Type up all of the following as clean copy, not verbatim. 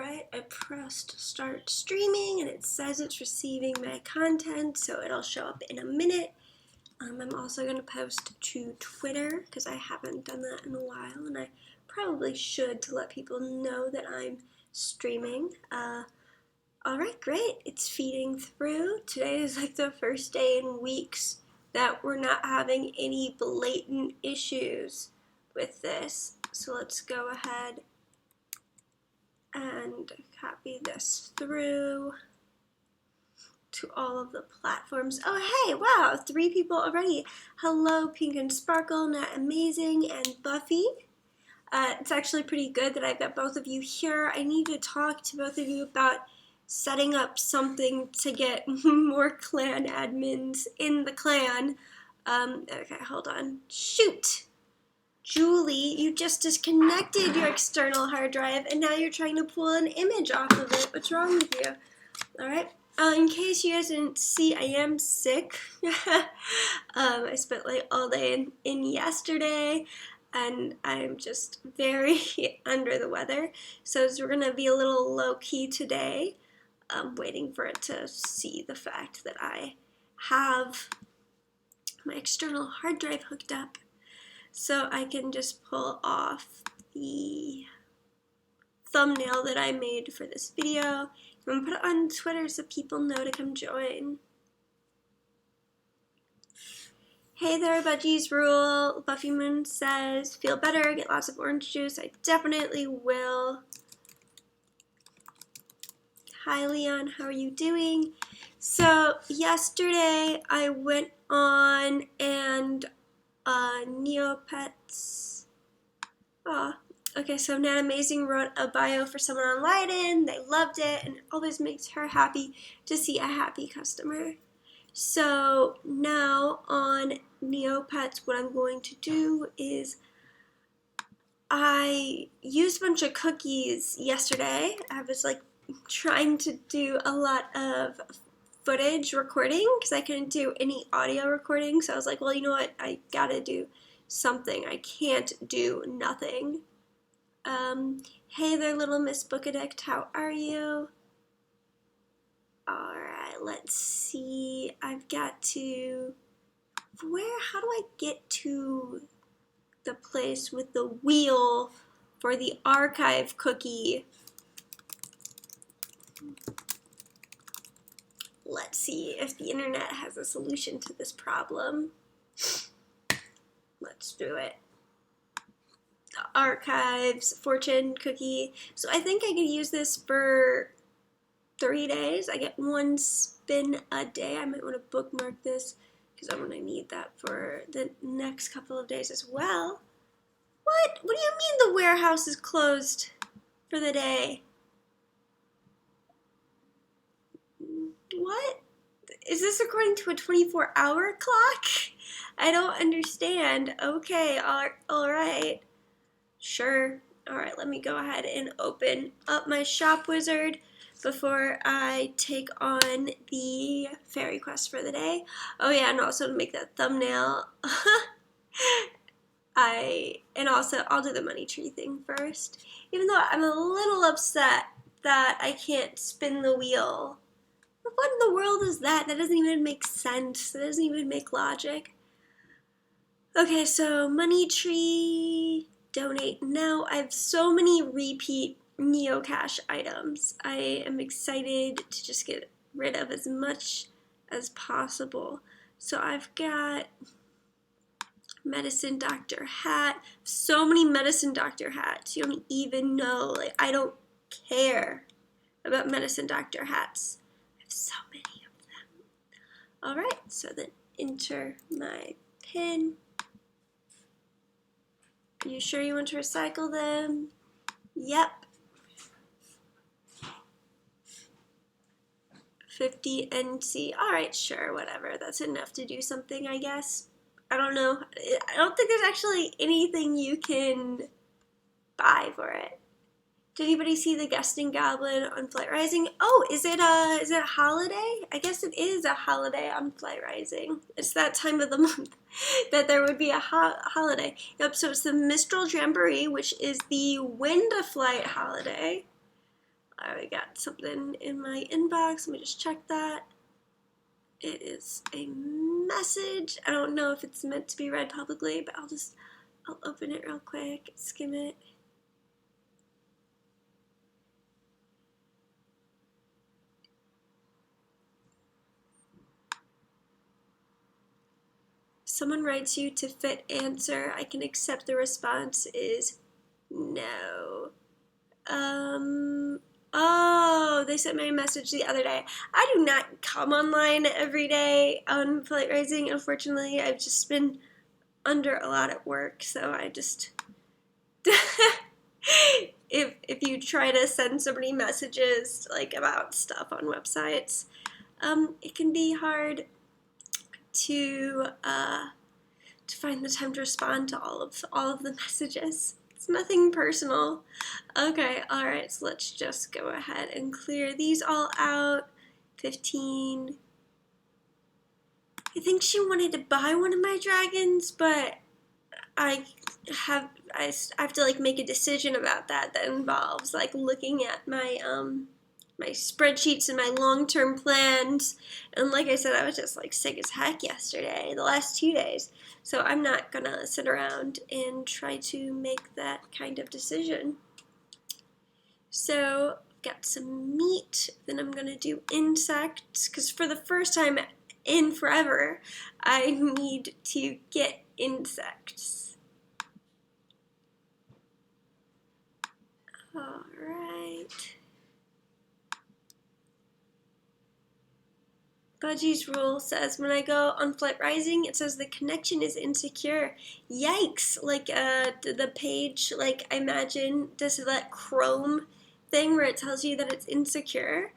Alright, I pressed start streaming and it says it's receiving my content, so it'll show up in a minute. I'm also going to post to Twitter because I haven't done that in a while, and I probably should to let people know that I'm streaming. Alright, great. It's feeding through. Today is like the first day in weeks that we're not having any blatant issues with this. So let's go ahead and copy this through to all of the platforms. Oh, hey, wow, 3 people already. Hello, Pink and Sparkle, Not Amazing, and Buffy. It's actually pretty good that I've got both of you here. I need to talk to both of you about setting up something to get more clan admins in the clan. Okay, hold on. Shoot! Julie, you just disconnected your external hard drive and now you're trying to pull an image off of it. What's wrong with you? Alright, in case you guys didn't see, I am sick. I spent like all day in yesterday and I'm just very under the weather. So we're going to be a little low-key today. Waiting for it to see the fact that I have my external hard drive hooked up. So I can just pull off the thumbnail that I made for this video. I'm going to put it on Twitter so people know to come join. Hey there, Budgies Rule. Buffy Moon says, feel better, get lots of orange juice. I definitely will. Hi Leon, how are you doing? So yesterday I went on and Neopets. Okay, so Not Amazing wrote a bio for someone on Leiden. They loved it, and it always makes her happy to see a happy customer. So now on Neopets, what I'm going to do is I used a bunch of cookies yesterday. I was like trying to do a lot of footage recording because I couldn't do any audio recording, so I was like, well, you know what, I gotta do something. I can't do nothing. Hey there, little Miss Book Addict, how are you? Alright, let's see. I've got to how do I get to the place with the wheel for the archive cookie? Let's see if the internet has a solution to this problem. Let's do it. The archives, fortune cookie. So I think I could use this for 3 days. I get 1 spin a day. I might want to bookmark this because I'm going to need that for the next couple of days as well. What? What do you mean the warehouse is closed for the day? What? Is this according to a 24-hour clock? I don't understand. Okay, alright. Sure. Alright, let me go ahead and open up my shop wizard before I take on the fairy quest for the day. Oh yeah, and also to make that thumbnail. I'll do the money tree thing first. Even though I'm a little upset that I can't spin the wheel. What in the world is that? That doesn't even make sense. That doesn't even make logic. Okay, so money tree, donate now. I have so many repeat Neocash items. I am excited to just get rid of as much as possible. So I've got medicine doctor hat. So many medicine doctor hats. You don't even know. Like, I don't care about medicine doctor hats. So many of them. Alright, so then enter my pin. Are you sure you want to recycle them? Yep. 50 NC. Alright, sure, whatever. That's enough to do something, I guess. I don't know. I don't think there's actually anything you can buy for it. Did anybody see the guesting goblin on Flight Rising? Oh, is it a holiday? I guess it is a holiday on Flight Rising. It's that time of the month that there would be a holiday. Yep, so it's the Mistral Jamboree, which is the Wind Flight holiday. I already got something in my inbox. Let me just check that. It is a message. I don't know if it's meant to be read publicly, but I'll open it real quick, skim it. Someone writes you to fit answer. I can accept the response is no. Oh, they sent me a message the other day. I do not come online every day on Flight Rising. Unfortunately, I've just been under a lot at work, so I just if you try to send somebody messages like about stuff on websites, it can be hard to find the time to respond to all of the messages. It's nothing personal. Okay, alright, so let's just go ahead and clear these all out. 15. I think she wanted to buy one of my dragons, but I have to like make a decision about that involves like looking at my my spreadsheets and my long-term plans, and like I said, I was just like sick as heck yesterday, the last 2 days, so I'm not gonna sit around and try to make that kind of decision. So got some meat, then I'm gonna do insects, because for the first time in forever I need to get insects. Alright. Budgie's rule says when I go on Flight Rising, it says the connection is insecure. Yikes! Like the page, like I imagine does that Chrome thing where it tells you that it's insecure.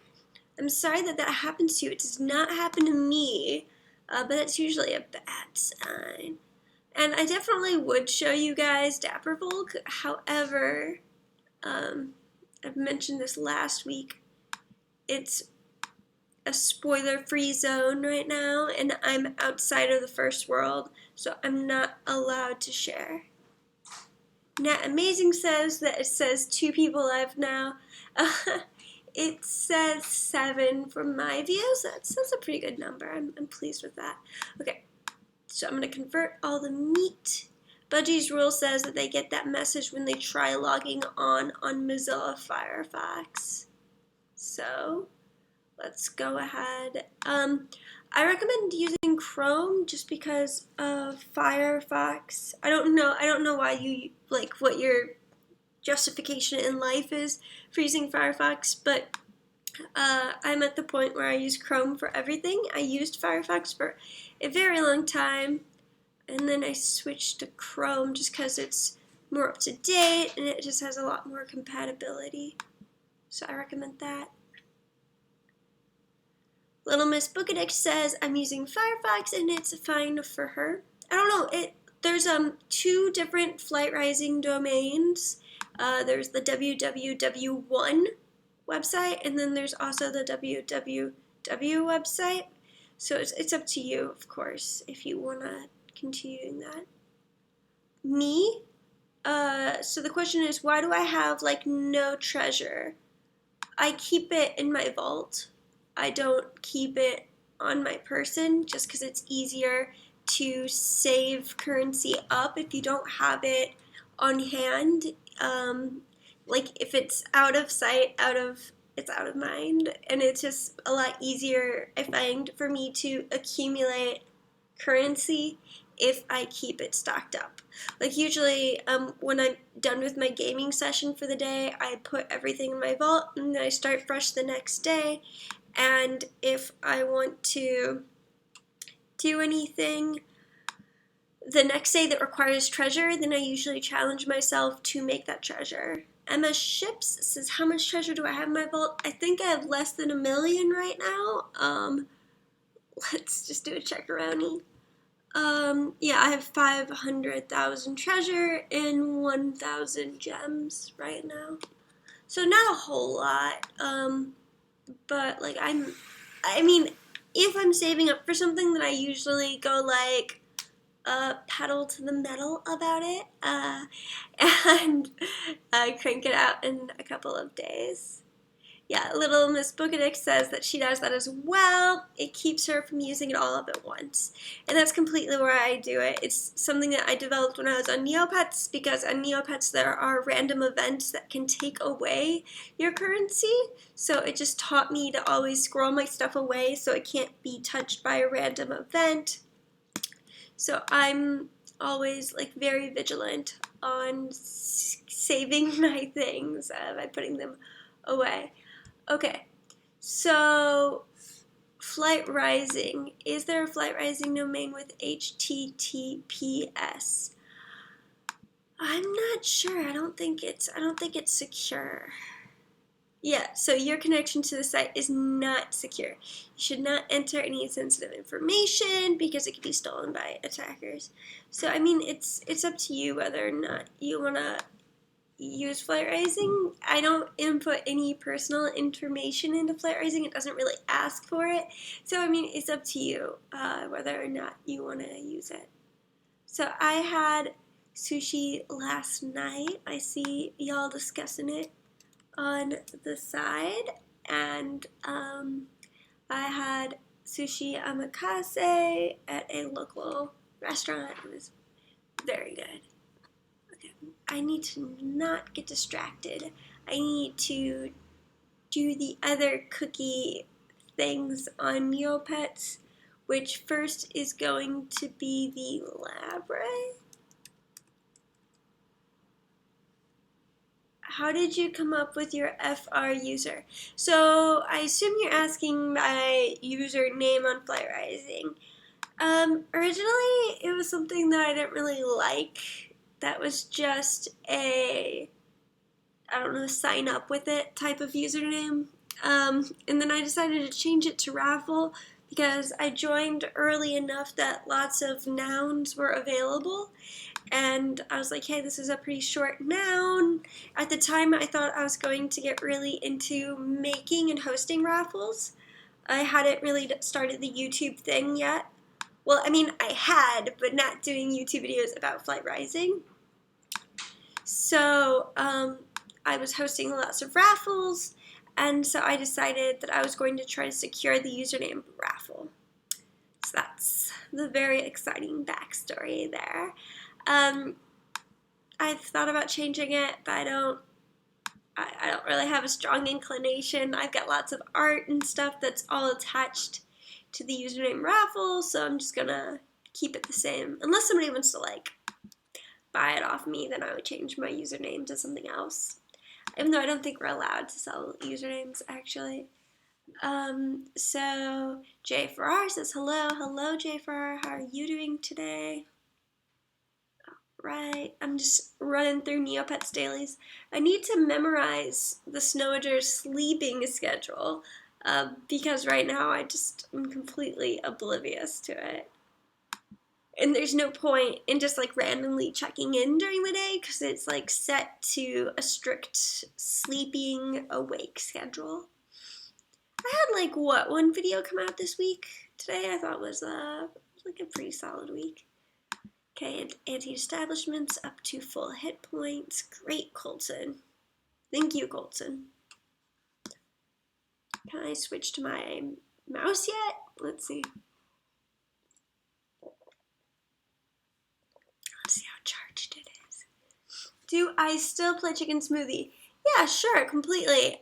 I'm sorry that happens to you. It does not happen to me, but it's usually a bad sign. And I definitely would show you guys Dapper Volk. However, I've mentioned this last week. It's a spoiler-free zone right now, and I'm outside of the first world, so I'm not allowed to share. Nat Amazing says that it says 2 people live now. It says 7 from my view, so that's a pretty good number. I'm pleased with that. Okay, so I'm going to convert all the meat. Budgie's rule says that they get that message when they try logging on Mozilla Firefox. So let's go ahead. I recommend using Chrome just because of Firefox. I don't know why you like what your justification in life is for using Firefox, but I'm at the point where I use Chrome for everything. I used Firefox for a very long time, and then I switched to Chrome just because it's more up to date and it just has a lot more compatibility. So I recommend that. Little Miss Bookadix says I'm using Firefox and it's fine for her. I don't know. There's 2 different Flight Rising domains. There's the www1 website, and then there's also the www website. So it's up to you, of course, if you wanna continue doing that. Me. So the question is, why do I have like no treasure? I keep it in my vault. I don't keep it on my person just because it's easier to save currency up if you don't have it on hand. Like if it's out of sight, it's out of mind, and it's just a lot easier, I find, for me to accumulate currency if I keep it stocked up. Like usually when I'm done with my gaming session for the day, I put everything in my vault and then I start fresh the next day. And if I want to do anything the next day that requires treasure, then I usually challenge myself to make that treasure. Emma Ships says, how much treasure do I have in my vault? I think I have less than 1 million right now. Let's just do a check-a-roni. Yeah, I have 500,000 treasure and 1,000 gems right now. So not a whole lot, but like I mean, if I'm saving up for something, then I usually go like pedal to the metal about it, and crank it out in a couple of days. Yeah, little Miss Bookadick says that she does that as well. It keeps her from using it all up at once. And that's completely where I do it. It's something that I developed when I was on Neopets, because on Neopets there are random events that can take away your currency. So it just taught me to always scroll my stuff away so it can't be touched by a random event. So I'm always like very vigilant on saving my things by putting them away. Okay, so Flight Rising. Is there a Flight Rising domain with HTTPS? I'm not sure. I don't think it's secure. Yeah, so your connection to the site is not secure. You should not enter any sensitive information because it could be stolen by attackers. So I mean, it's up to you whether or not you want to use Flight Rising. I don't input any personal information into Flight Rising. It doesn't really ask for it. So, I mean, it's up to you whether or not you want to use it. So, I had sushi last night. I see y'all discussing it on the side. And I had sushi omakase at a local restaurant. It was very good. I need to not get distracted. I need to do the other cookie things on Neopets, which first is going to be the Labre. How did you come up with your FR user? So I assume you're asking my username on Flight Rising. Originally it was something that I didn't really like. That was just a, I don't know, sign up with it type of username. And then I decided to change it to raffle because I joined early enough that lots of nouns were available. And I was like, hey, this is a pretty short noun. At the time, I thought I was going to get really into making and hosting raffles. I hadn't really started the YouTube thing yet. Well, I mean, I had, but not doing YouTube videos about Flight Rising. So, I was hosting lots of raffles, and so I decided that I was going to try to secure the username raffle. So that's the very exciting backstory there. I've thought about changing it, but I don't really have a strong inclination. I've got lots of art and stuff that's all attached to the username raffle, so I'm just gonna keep it the same. Unless somebody wants to like buy it off me, then I would change my username to something else. Even though I don't think we're allowed to sell usernames, actually. So Jay Farrar says hello Jay Farrar, how are you doing today? Right, I'm just running through Neopets dailies. I need to memorize the Snowager's sleeping schedule because right now I just am completely oblivious to it. And there's no point in just like randomly checking in during the day because it's like set to a strict sleeping awake schedule. I had like one video come out this week today. I thought was like a pretty solid week. Okay, and anti-establishments up to full hit points. Great, Colton. Thank you, Colton. Can I switch to my mouse yet? Let's see. Let's see how charged it is. Do I still play Chicken Smoothie? Yeah, sure, completely.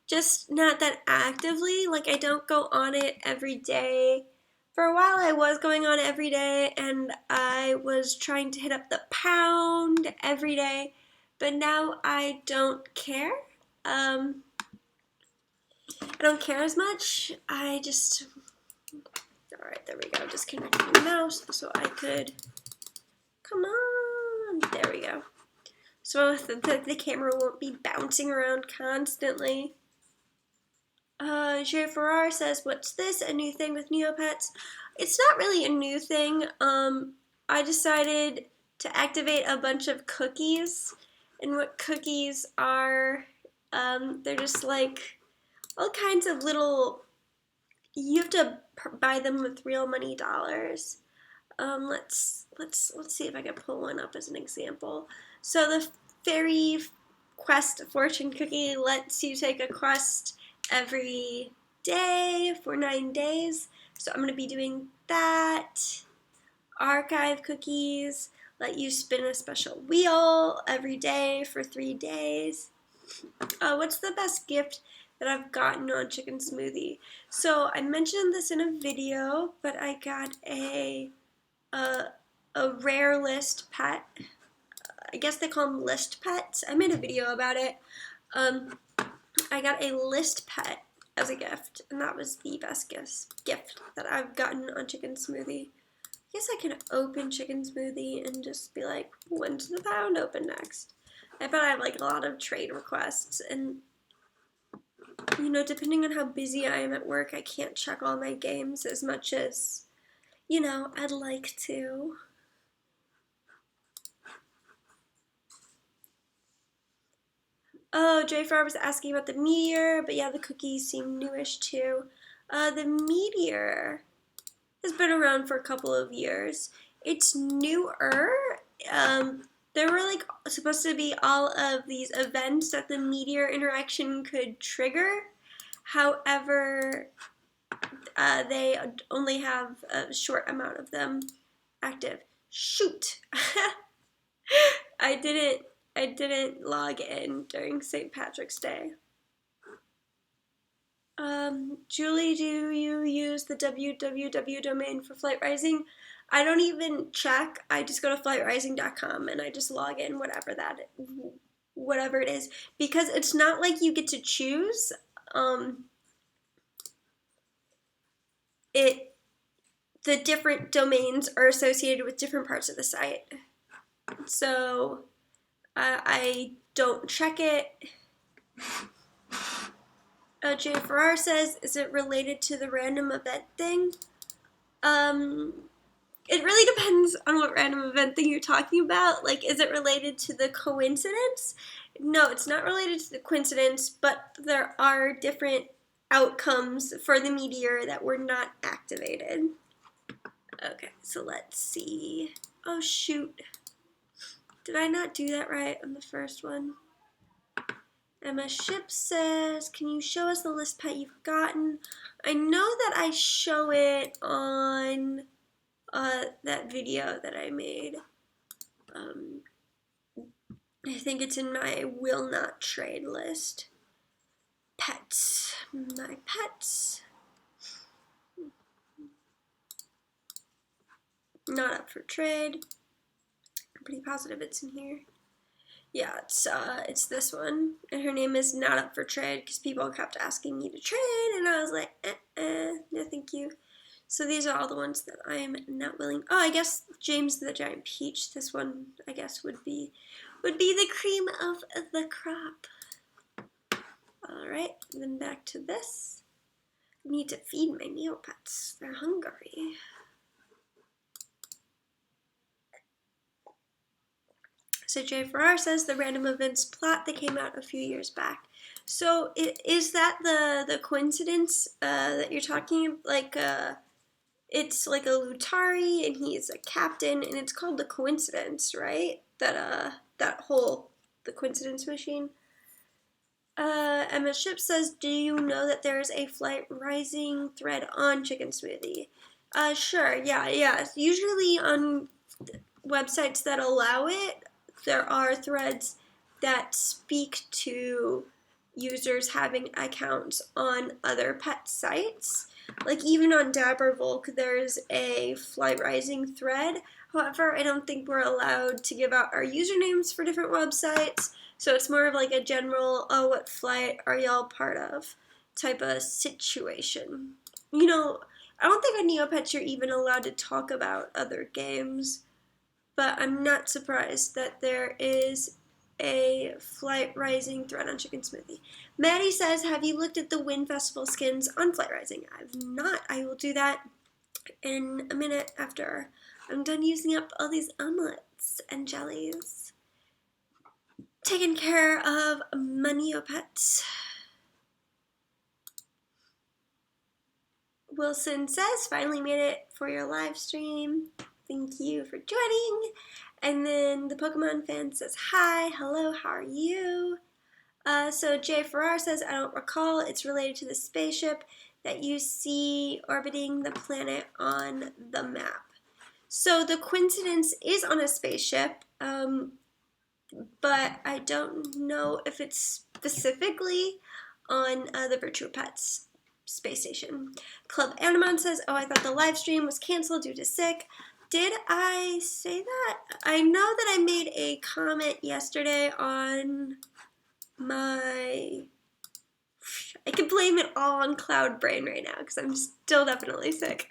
Just not that actively. Like, I don't go on it every day. For a while, I was going on every day, and I was trying to hit up the pound every day, but now I don't care. I don't care as much. I just, all right, there we go. Disconnecting the mouse so I could, come on, there we go. So the camera won't be bouncing around constantly. Jay Farrar says, what's this? A new thing with Neopets? It's not really a new thing. I decided to activate a bunch of cookies. And what cookies are, they're just like all kinds of little, you have to buy them with real money dollars. Let's see if I can pull one up as an example. So the very quest fortune cookie lets you take a quest every day for 9 days. So I'm going to be doing that. Archive cookies let you spin a special wheel every day for 3 days. What's the best gift that I've gotten on Chicken Smoothie? So I mentioned this in a video, but I got a rare list pet. I guess they call them list pets. I made a video about it. I got a list pet as a gift, and that was the best gift that I've gotten on Chicken Smoothie. I guess I can open Chicken Smoothie and just be like, when's the pound open next? I bet I have like a lot of trade requests, and you know, depending on how busy I am at work, I can't check all my games as much as, you know, I'd like to. Oh, J Farr was asking about the meteor, but yeah, the cookies seem newish too. The meteor has been around for a couple of years. It's newer. There were like supposed to be all of these events that the meteor interaction could trigger. However, they only have a short amount of them active. Shoot! I didn't log in during St. Patrick's Day. Julie, do you use the www domain for Flight Rising? I don't even check. I just go to flightrising.com and I just log in whatever it is, because it's not like you get to choose. The different domains are associated with different parts of the site. So I don't check it. Jay Farrar says, is it related to the random event thing? It really depends on what random event thing you're talking about. Like, is it related to the coincidence? No, it's not related to the coincidence, but there are different outcomes for the meteor that were not activated. Okay, so let's see. Oh, shoot. Did I not do that right on the first one? Emma Ship says, can you show us the list pet you've gotten? I know that I show it on that video that I made. I think it's in my will not trade list. Pets. My pets. Not up for trade. I'm pretty positive it's in here. Yeah, it's this one, and her name is not up for trade because people kept asking me to trade, and I was like, no, thank you. So these are all the ones that I am not willing. Oh, I guess James the Giant Peach. This one, I guess, would be the cream of the crop. All right, then back to this. I need to feed my Neopets. They're hungry. So Jay Farrar says the random events plot that came out a few years back. So is that the coincidence that you're talking? Like it's like a Lutari and he's a captain and it's called the coincidence, right? That the coincidence machine. Emma Ship says, do you know that there is a Flight Rising thread on Chicken Smoothie? Sure, yeah. Usually on websites that allow it, there are threads that speak to users having accounts on other pet sites. Like even on Dapper Volk, there's a Flight Rising thread. However, I don't think we're allowed to give out our usernames for different websites. So it's more of like a general, oh, what flight are y'all part of type of situation. You know, I don't think on Neopets you're even allowed to talk about other games. But I'm not surprised that there is a Flight Rising thread on Chicken Smoothie. Maddie says, have you looked at the Wind Festival skins on Flight Rising? I've not. I will do that in a minute after I'm done using up all these omelets and jellies. Taking care of my Neopets. Wilson says, finally made it for your live stream. Thank you for joining. And then the Pokemon fan says, hi, hello, how are you? So Jay Farrar says, I don't recall. It's related to the spaceship that you see orbiting the planet on the map. So the coincidence is on a spaceship, but I don't know if it's specifically on the Virtua Pets space station. Club Animon says, oh, I thought the live stream was canceled due to sick. Did I say that? I know that I made a comment yesterday on my... I can blame it all on Cloud Brain right now because I'm still definitely sick.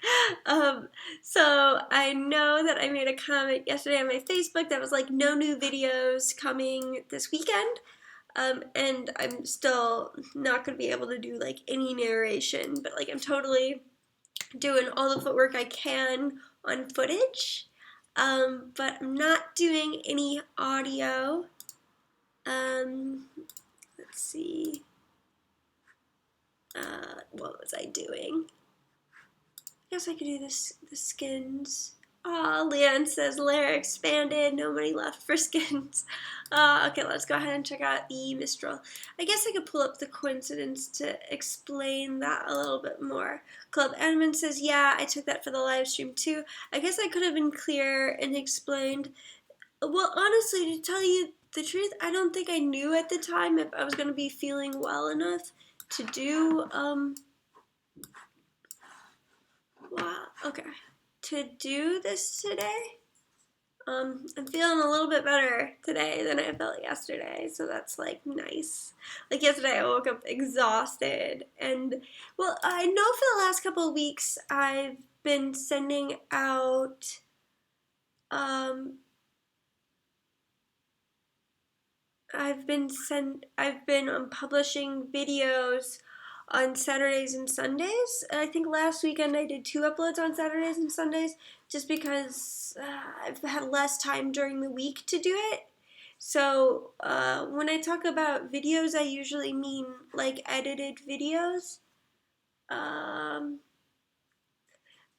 So I know that I made a comment yesterday on my Facebook that was like, no new videos coming this weekend. And I'm still not going to be able to do like any narration, but like I'm totally doing all the footwork I can on footage. But I'm not doing any audio. Let's see. What was I doing? I guess I could do this, the skins. Aw, Leanne says Lair expanded, no money left for skins. Okay, let's go ahead and check out the Mistral. I guess I could pull up the coincidence to explain that a little bit more. Club Admin says, yeah, I took that for the live stream too. I guess I could have been clear and explained. Well, honestly, to tell you the truth, I don't think I knew at the time if I was going to be feeling well enough to do, wow, okay, to do this today. I'm feeling a little bit better today than I felt yesterday, so that's like nice. Like yesterday I woke up exhausted, and well, I know for the last couple of weeks I've been sending out publishing videos on Saturdays and Sundays. I think last weekend I did 2 uploads on Saturdays and Sundays just because I've had less time during the week to do it. So when I talk about videos, I usually mean like edited videos.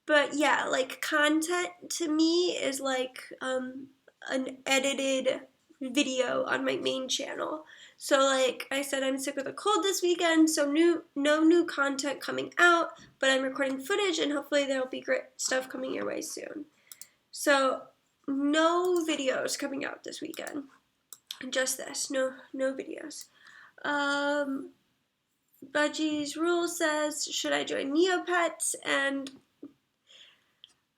But yeah, like content to me is like an edited video on my main channel. So like I said, I'm sick with a cold this weekend, so no new content coming out, but I'm recording footage and hopefully there'll be great stuff coming your way soon. So no videos coming out this weekend. Just this, no videos. Budgie's Rule says, should I join Neopets? And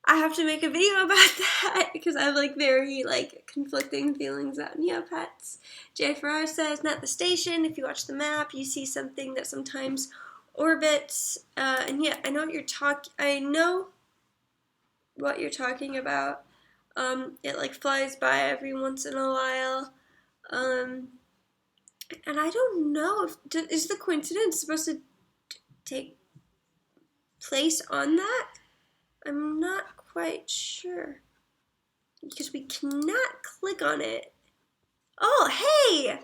I have to make a video about that because I have like very like conflicting feelings about Neopets. Jay Farrar says, not the station. If you watch the map, you see something that sometimes orbits. And yeah, I know what you're talking about. It like flies by every once in a while. And I don't know if is the coincidence supposed to take place on that? I'm not quite sure. Because we cannot click on it. Oh, hey!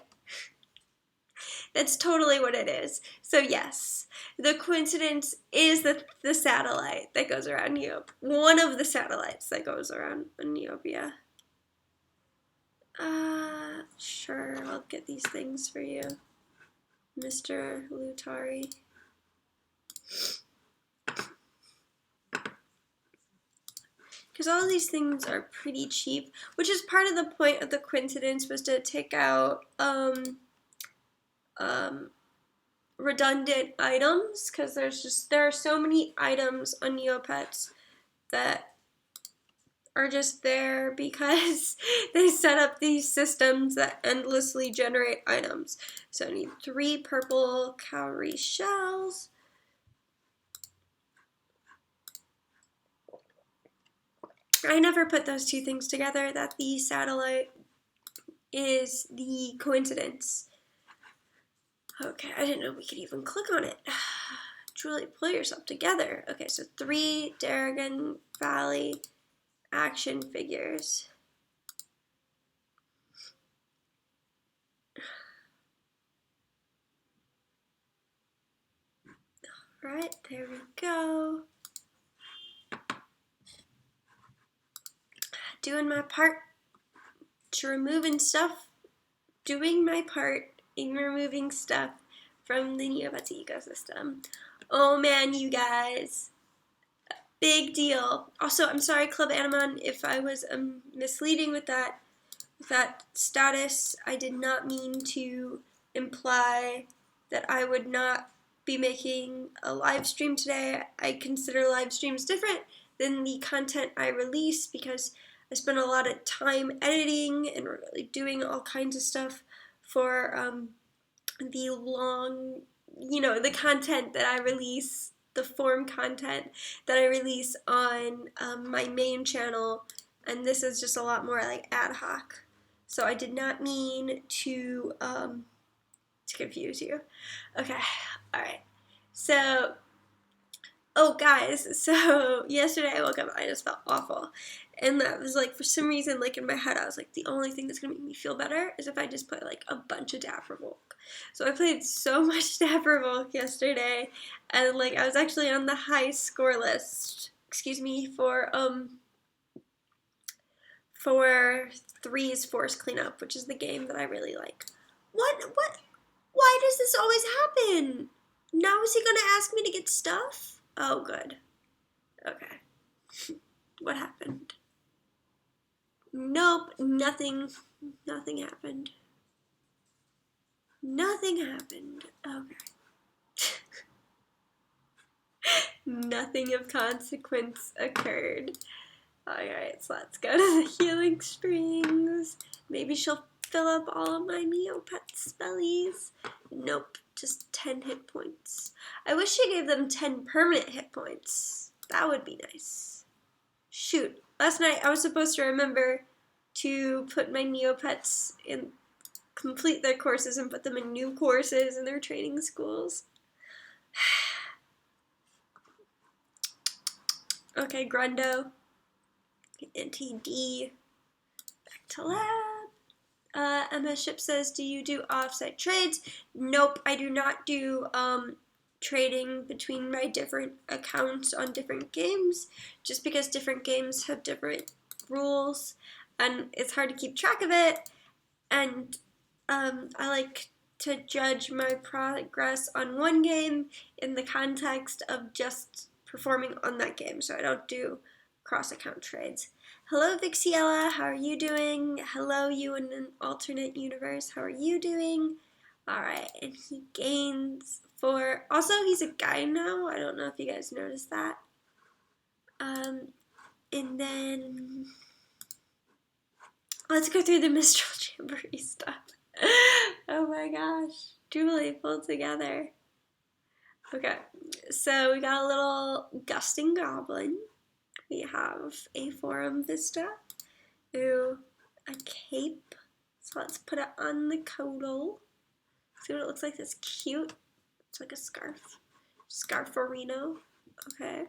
That's totally what it is. So yes, the coincidence is the satellite that goes around Neop. One of the satellites that goes around Neopia. Sure, I'll get these things for you, Mr. Lutari. Because all these things are pretty cheap, which is part of the point of the coincidence, was to take out redundant items, because there are so many items on Neopets that are just there because they set up these systems that endlessly generate items. So I need 3 purple cowrie shells. I never put those 2 things together, that the satellite is the coincidence. Okay, I didn't know we could even click on it. Truly, pull yourself together. Okay, so 3 Darrigan Valley action figures. Alright, there we go. Doing my part. to removing stuff, doing my part in removing stuff from the Neopets ecosystem. Oh man, you guys. Big deal. Also, I'm sorry, Club Animon, if I was misleading with that status. I did not mean to imply that I would not be making a live stream today. I consider live streams different than the content I release because I spend a lot of time editing and really doing all kinds of stuff for the long, the content that I release, the form content that I release on my main channel, and this is just a lot more like ad hoc. So I did not mean to confuse you. Okay, all right. So, oh guys, so yesterday I woke up and I just felt awful. And that was like, for some reason, like in my head, I was like, the only thing that's gonna make me feel better is if I just play like a bunch of Dapper Volk. So I played so much Dapper Volk yesterday, and like I was actually on the high score list, for Three's Force Cleanup, which is the game that I really like. What? Why does this always happen? Now is he gonna ask me to get stuff? Oh, good. Okay. What happened? Nope, nothing happened. Nothing happened. Okay. Nothing of consequence occurred. Alright, so let's go to the Healing Springs. Maybe she'll fill up all of my Neopets bellies. Nope, just 10 hit points. I wish she gave them 10 permanent hit points. That would be nice. Shoot, last night I was supposed to remember to put my Neopets in, complete their courses and put them in new courses in their training schools. Okay, Grundo. NTD. Back to lab. Emma Ship says, do you do offsite trades? Nope, I do not do trading between my different accounts on different games, just because different games have different rules and it's hard to keep track of it, and I like to judge my progress on one game in the context of just performing on that game, so I don't do cross-account trades. Hello, Vixiella, how are you doing? Hello, you in an alternate universe, how are you doing? Alright, and he gains 4. Also, he's a guy now. I don't know if you guys noticed that. And then let's go through the Mistral Jamboree stuff. Oh my gosh. Jubilee pulled together. Okay, so we got a little Gusting Goblin. We have a Forum Vista. Ooh, a cape. So let's put it on the Codal. See what it looks like. That's cute. It's like a scarf. Scarforino. Okay.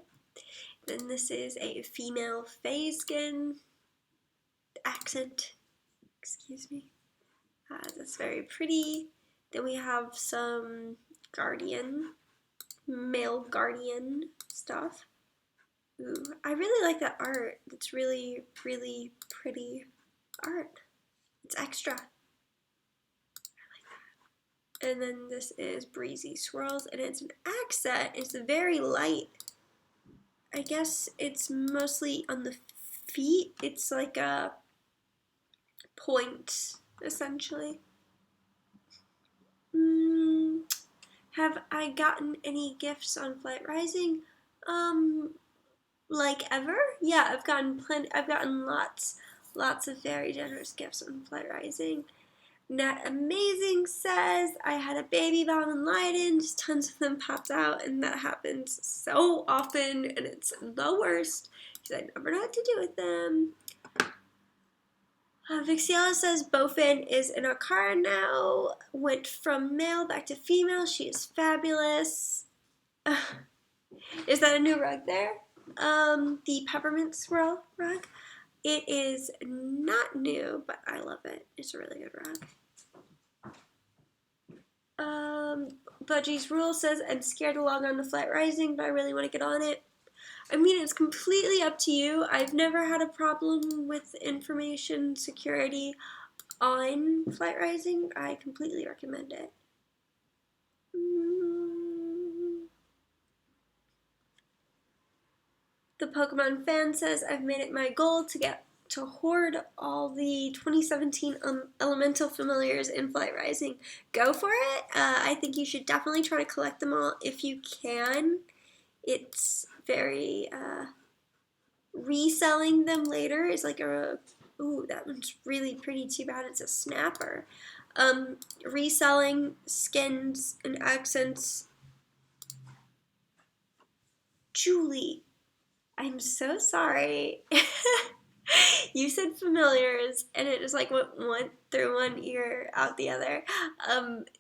Then this is a female phase skin. Accent. Excuse me. That's very pretty. Then we have some Guardian. Male Guardian stuff. Ooh, I really like that art. It's really, really pretty art. It's extra. And then this is Breezy Swirls, and it's an accent. It's very light. I guess it's mostly on the feet. It's like a point, essentially. Have I gotten any gifts on Flight Rising? Like ever? Yeah, I've gotten lots of very generous gifts on Flight Rising. Net Amazing says, I had a baby bomb in Leiden, just tons of them popped out, and that happens so often, and it's the worst, because I never know what to do with them. Vixiella says, Bofin is in a car now, went from male back to female, she is fabulous. Is that a new rug there? The Peppermint Swirl rug. It is not new, but I love it. It's a really good rug. Budgie's Rule says, I'm scared to log on to Flight Rising, but I really want to get on it. I mean, it's completely up to you. I've never had a problem with information security on Flight Rising. I completely recommend it. The Pokemon fan says, I've made it my goal to get to hoard all the 2017 elemental familiars in Flight Rising. Go for it. I think you should definitely try to collect them all if you can. It's very, reselling them later is like a, ooh, that one's really pretty, too bad it's a snapper. Reselling skins and accents. Julie, I'm so sorry. You said familiars, and it just like went one through one ear, out the other.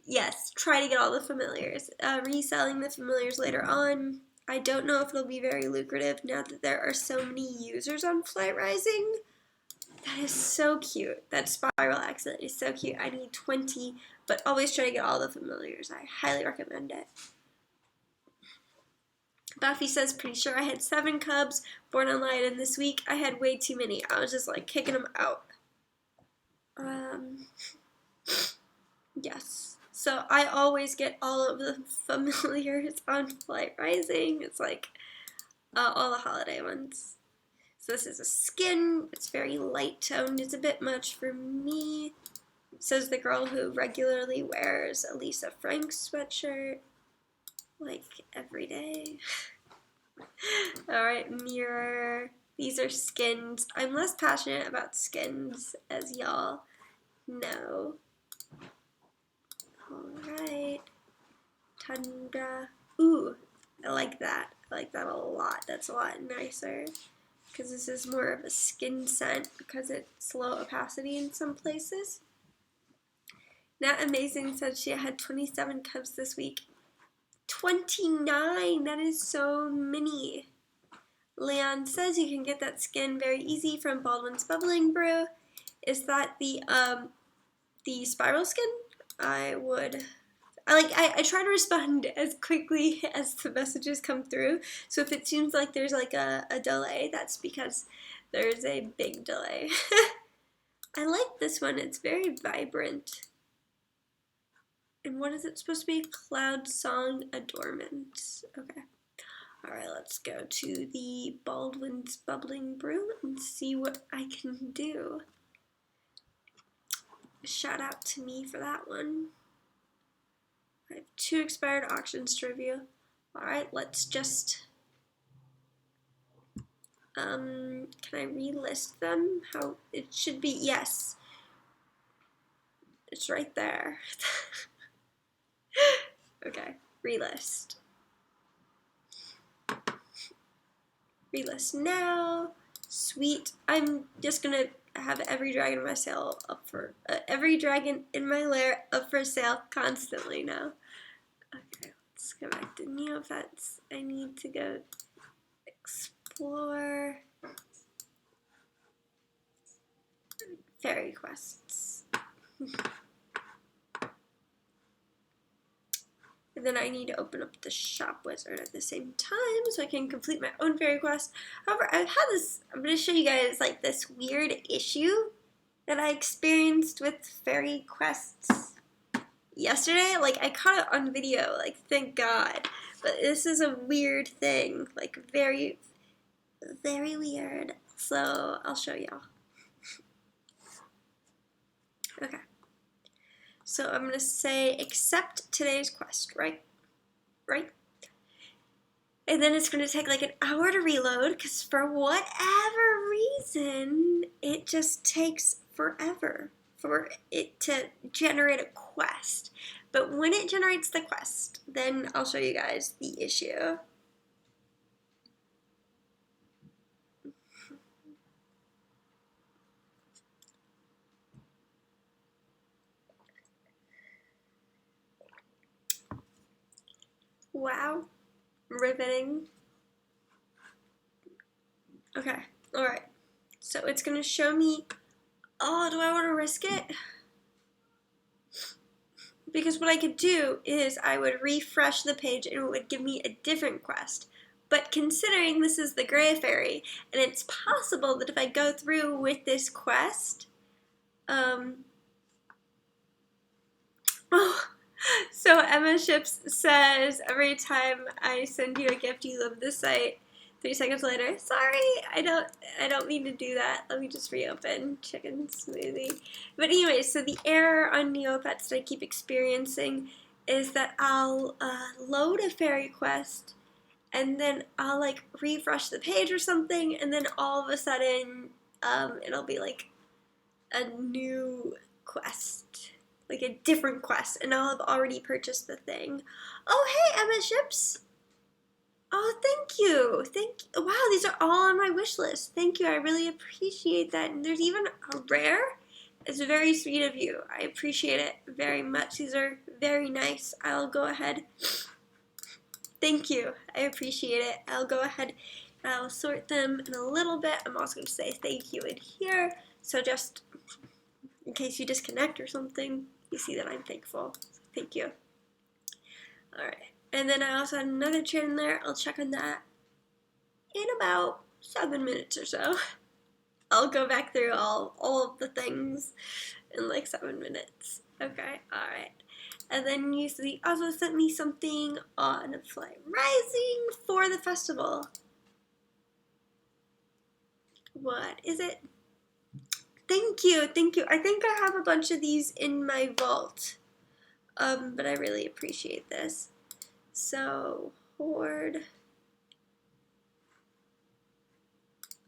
Yes, try to get all the familiars. Reselling the familiars later on. I don't know if it'll be very lucrative now that there are so many users on Flight Rising. That is so cute. That spiral accent is so cute. I need 20, but always try to get all the familiars. I highly recommend it. Buffy says, pretty sure I had 7 cubs born online, and this week I had way too many. I was just like kicking them out. Yes. So I always get all of the familiars on Flight Rising. It's like all the holiday ones. So this is a skin. It's very light toned. It's a bit much for me. Says the girl who regularly wears a Lisa Franks sweatshirt. Like every day. Alright, mirror. These are skins. I'm less passionate about skins, as y'all know. Alright. Tundra. Ooh, I like that. I like that a lot. That's a lot nicer. Because this is more of a skin scent because it's low opacity in some places. Nat Amazing said she had 27 cubs this week. 29! That is so many. Leon says you can get that skin very easy from Baldwin's Bubbling Brew. Is that the spiral skin? I try to respond as quickly as the messages come through. So if it seems like there's like a delay, that's because there's a big delay. I like this one. It's very vibrant. And what is it supposed to be? Cloud Song Adornment. Okay. Alright, let's go to the Baldwin's Bubbling Brew and see what I can do. Shout out to me for that one. I have 2 expired auctions to review. Alright, let's just... can I relist them? How it should be, yes. It's right there. Okay, relist. Relist now. Sweet. I'm just gonna have every dragon in my sale up for every dragon in my lair up for sale constantly now. Okay, let's go back to Neopets. I need to go explore fairy quests. And then I need to open up the shop wizard at the same time so I can complete my own fairy quest. However, I've had this, I'm going to show you guys like this weird issue that I experienced with fairy quests yesterday. Like I caught it on video, like thank God. But this is a weird thing, like very, very weird. So I'll show y'all. Okay. So I'm going to say accept today's quest, right? Right? And then it's going to take like an hour to reload because for whatever reason, it just takes forever for it to generate a quest. But when it generates the quest, then I'll show you guys the issue. Wow. Riveting. Okay. Alright. So it's going to show me... Oh, do I want to risk it? Because what I could do is I would refresh the page and it would give me a different quest. But considering this is the Gray Fairy, and it's possible that if I go through with this quest, so Emma Ships says, every time I send you a gift, you love the site. 3 seconds later, sorry, I don't mean to do that. Let me just reopen chicken smoothie. But anyway, so the error on Neopets that I keep experiencing is that I'll load a fairy quest, and then I'll like refresh the page or something, and then all of a sudden it'll be like a new quest, like a different quest, and I'll have already purchased the thing. Oh, hey, Emma Ships. Oh, thank you. Wow, these are all on my wish list. Thank you. I really appreciate that. And there's even a rare. It's very sweet of you. I appreciate it very much. These are very nice. I'll go ahead. Thank you. I appreciate it. I'll go ahead and I'll sort them in a little bit. I'm also going to say thank you in here. So just in case you disconnect or something, you see that I'm thankful. Thank you. All right. And then I also had another chat in there. I'll check on that in about 7 minutes or so. I'll go back through all of the things in like 7 minutes. Okay, alright. And then you also sent me something on Flight Rising for the festival. What is it? Thank you, thank you. I think I have a bunch of these in my vault. But I really appreciate this. So, hoard,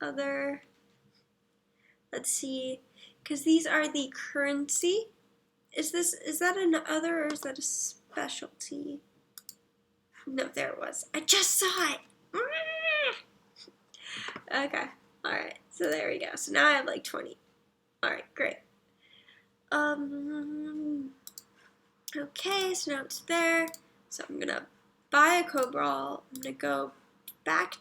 other, let's see, because these are the currency. Is that an other or is that a specialty? No, there it was. I just saw it. Okay, alright, so there we go. So now I have like 20. Alright, great. Okay, so now it's there. So I'm gonna buy a Cobral. I'm gonna go back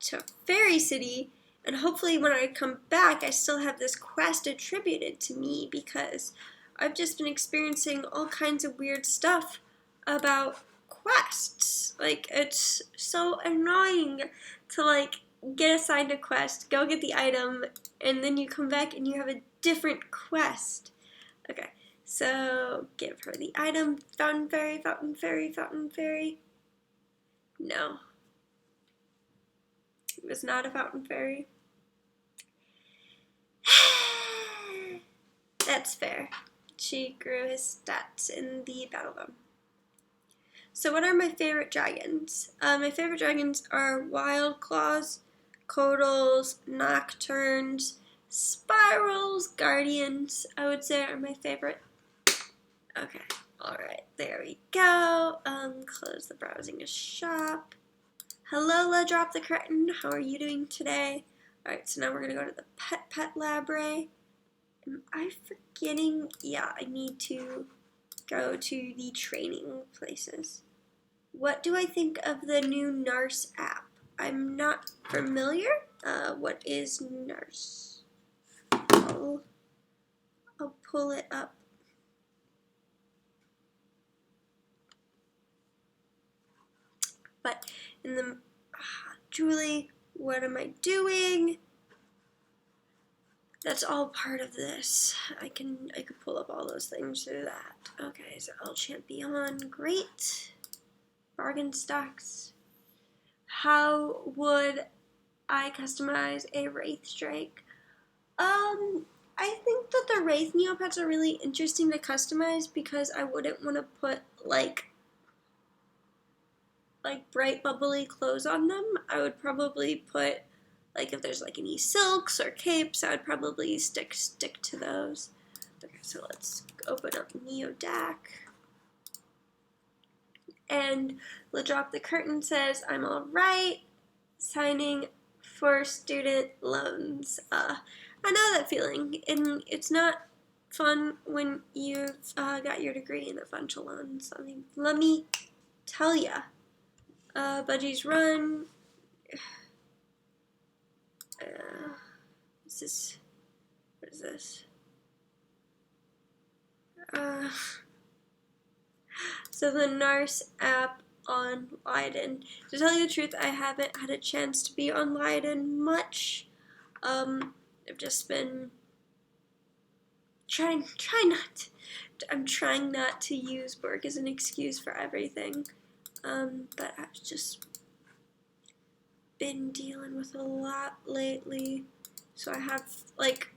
to Fairy City, and hopefully when I come back I still have this quest attributed to me, because I've just been experiencing all kinds of weird stuff about quests. Like, it's so annoying to like get assigned a quest, go get the item, and then you come back and you have a different quest. Okay, so give her the item. Fountain Fairy, Fountain Fairy, Fountain Fairy. No. It was not a Fountain Fairy. That's fair. She grew his stats in the battle room. So what are my favorite dragons? My favorite dragons are Wild Claws, Codals, Nocturnes, Spirals, Guardians, I would say are my favorite. Okay, alright, there we go. Close the browsing shop. Hello, La Drop the Curtain. How are you doing today? Alright, so now we're going to go to the Pet Library. Am I forgetting? Yeah, I need to go to the training places. What do I think of the new Nurse app? I'm not familiar. What is Nurse? I'll pull it up. But in the Julie, what am I doing? That's all part of this. I could pull up all those things through that. Okay, so El Champion, great. Bargain stocks. How would I customize a Wraith Drake? I think that the Wraith Neopets are really interesting to customize, because I wouldn't want to put like bright bubbly clothes on them. I would probably put, like, if there's like any silks or capes, I would probably stick to those. Okay, so let's open up Neodac. And La Drop the Curtain says, I'm alright, signing for student loans. I know that feeling, and it's not fun when you've got your degree and a bunch of loans. I mean, let me tell ya. Budgies Run. What is this? So the Nurse app on Leiden. To tell you the truth, I haven't had a chance to be on Leiden much. I've just been trying not to use work as an excuse for everything. But I've just been dealing with a lot lately. So I have, like,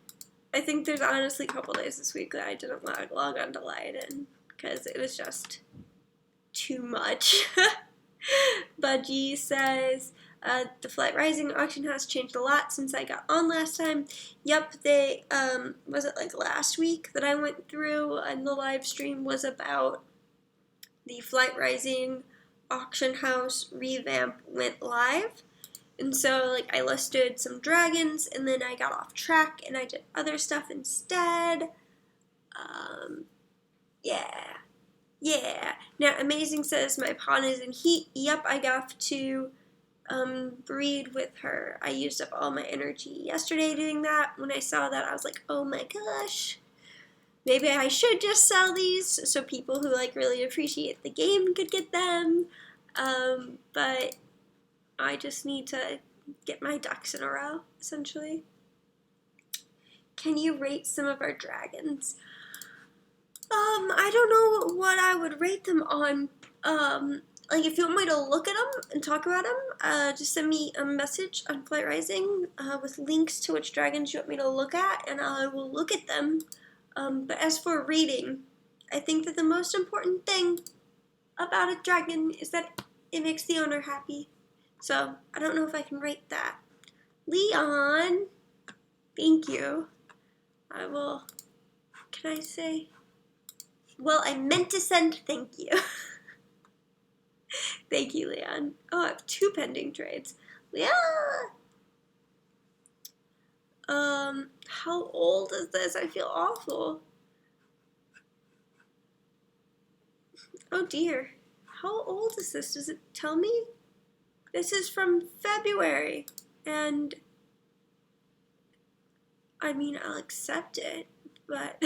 I think there's honestly a couple days this week that I didn't log on to Leiden because it was just too much. Budgie says, the Flight Rising auction has changed a lot since I got on last time. Yep, they, was it like last week that I went through and the live stream was about the Flight Rising auction house revamp went live. And so, like, I listed some dragons, and then I got off track, and I did other stuff instead. Yeah. Now, Amazing says, my pawn is in heat. Yep, I got to, breed with her. I used up all my energy yesterday doing that. When I saw that, I was like, oh my gosh. Maybe I should just sell these so people who, like, really appreciate the game could get them. But I just need to get my ducks in a row, essentially. Can you rate some of our dragons? I don't know what I would rate them on. Like, if you want me to look at them and talk about them, just send me a message on Flight Rising with links to which dragons you want me to look at, and I will look at them. But as for rating, I think that the most important thing about a dragon is that it makes the owner happy. So, I don't know if I can rate that. Leon, thank you. I will, can I say? Well, I meant to send thank you. Thank you, Leon. Oh, I have 2 pending trades. Yeah. How old is this? I feel awful. Oh dear. How old is this? Does it tell me? This is from February, and I mean, I'll accept it, but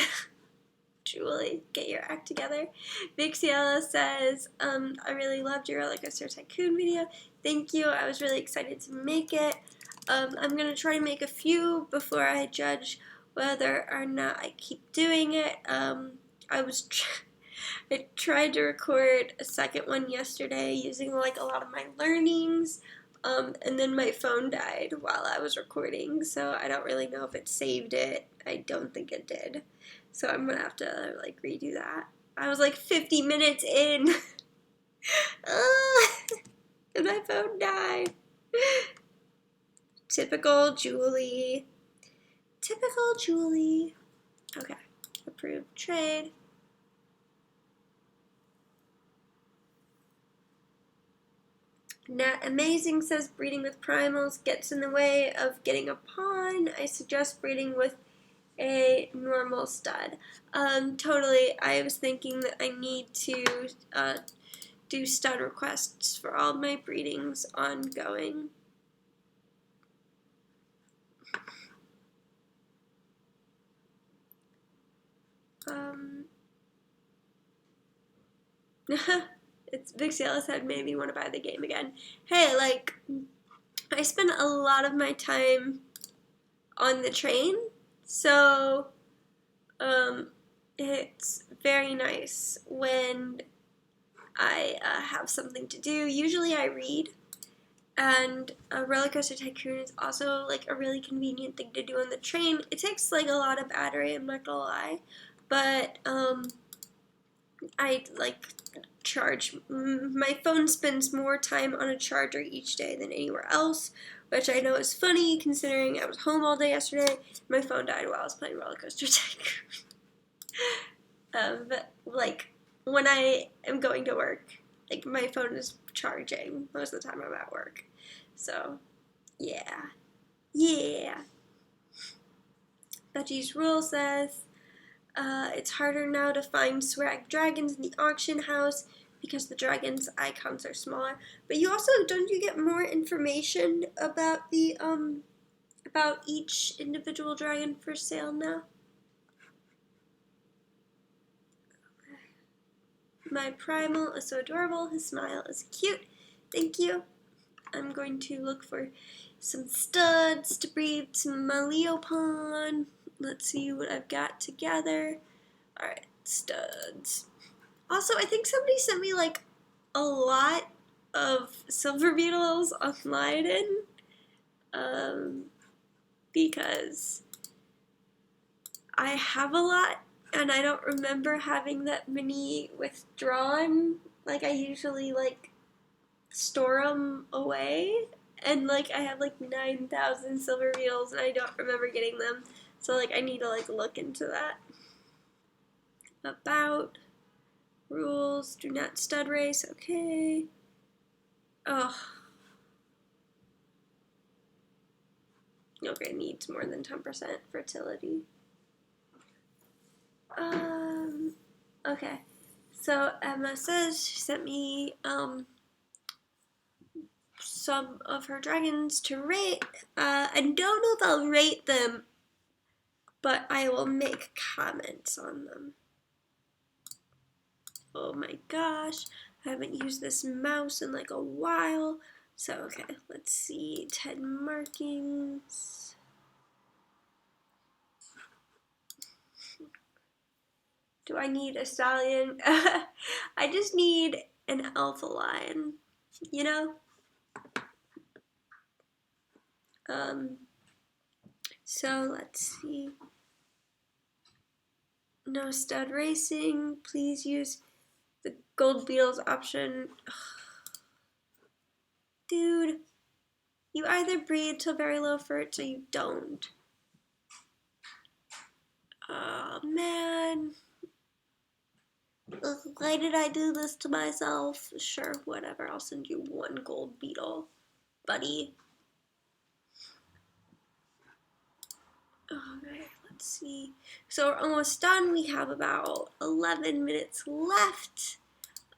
Julie, get your act together. Vixiella says, I really loved your Roller Coaster Tycoon video. Thank you. I was really excited to make it. I'm going to try and make a few before I judge whether or not I keep doing it. I tried to record a second one yesterday using, like, a lot of my learnings, and then my phone died while I was recording, so I don't really know if it saved it. I don't think it did. So I'm gonna have to, like, redo that. I was, like, 50 minutes in. And my phone died. Typical Julie. Typical Julie. Okay. Approved trade. Nat Amazing says breeding with primals gets in the way of getting a pawn. I suggest breeding with a normal stud. Totally. I was thinking that I need to do stud requests for all my breedings ongoing. It's Vixiella said made me want to buy the game again. Hey, like, I spend a lot of my time on the train, so it's very nice when I have something to do. Usually I read, and Roller Coaster Tycoon is also, like, a really convenient thing to do on the train. It takes, like, a lot of battery, I'm not gonna lie, but I, like, charge. My phone spends more time on a charger each day than anywhere else, which I know is funny considering I was home all day yesterday. My phone died while I was playing Roller Coaster Tycoon. But, like, when I am going to work, like, my phone is charging most of the time I'm at work. So, yeah. Budgie's Rule says, it's harder now to find swag dragons in the auction house because the dragons' icons are smaller. But you also, don't you get more information about the, about each individual dragon for sale now? My primal is so adorable. His smile is cute. Thank you. I'm going to look for some studs to breed some Leopon. Let's see what I've got together. Alright, studs. Also, I think somebody sent me like a lot of silver beetles on Lydon. Because I have a lot and I don't remember having that many withdrawn. Like, I usually like store them away, and like I have like 9,000 silver beetles and I don't remember getting them, so like I need to like look into that. About rules: do not stud race. Okay. Oh, okay, needs more than 10% fertility. Okay, so Emma says she sent me some of her dragons to rate. I don't know if I'll rate them, but I will make comments on them. Oh my gosh, I haven't used this mouse in like a while. So, okay, let's see. 10 markings. Do I need a stallion? I just need an alpha lion, you know? So let's see. No stud racing. Please use the gold beetles option. Dude, you either breed till very low ferts or you don't. Oh man. Why did I do this to myself? Sure, whatever. I'll send you one gold beetle, buddy. Okay, let's see. So we're almost done. We have about 11 minutes left.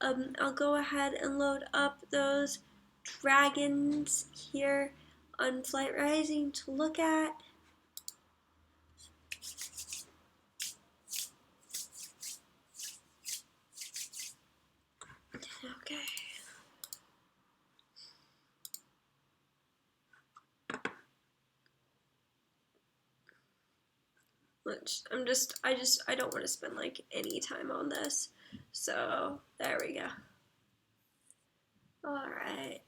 I'll go ahead and load up those dragons here on Flight Rising to look at. Okay. Which I don't want to spend like any time on this. So there we go. Alright.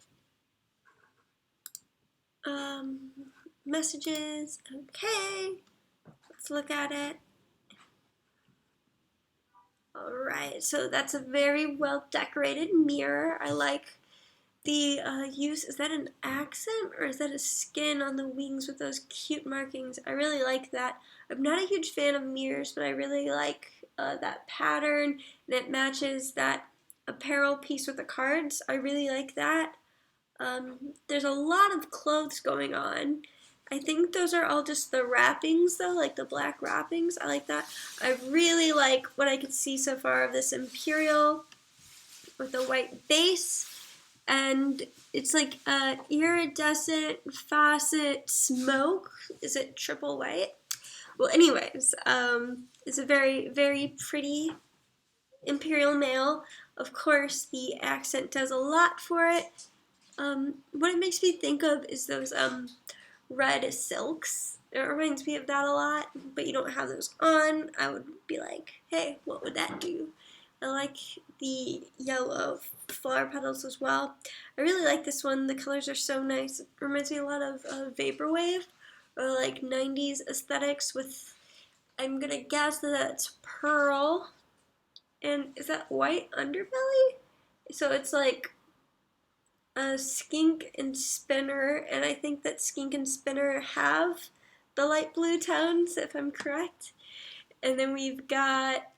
Messages. Okay. Let's look at it. Alright, so that's a very well decorated mirror. I like the use. Is that an accent or is that a skin on the wings with those cute markings? I really like that. I'm not a huge fan of mirrors, but I really like that pattern, and it matches that apparel piece with the cards. I really like that. There's a lot of clothes going on. I think those are all just the wrappings though, like the black wrappings. I like that. I really like what I could see so far of this Imperial with a white base. And it's like iridescent facet smoke. Is it triple white? Well, anyways, it's a very, very pretty Imperial mail. Of course, the accent does a lot for it. What it makes me think of is those red silks. It reminds me of that a lot, but you don't have those on. I would be like, hey, what would that do? I like the yellow flower petals as well. I really like this one. The colors are so nice. It reminds me a lot of Vaporwave or like 90s aesthetics with, I'm gonna guess that that's pearl. And is that white underbelly? So it's like a skink and spinner, and I think that skink and spinner have the light blue tones, if I'm correct. And then we've got,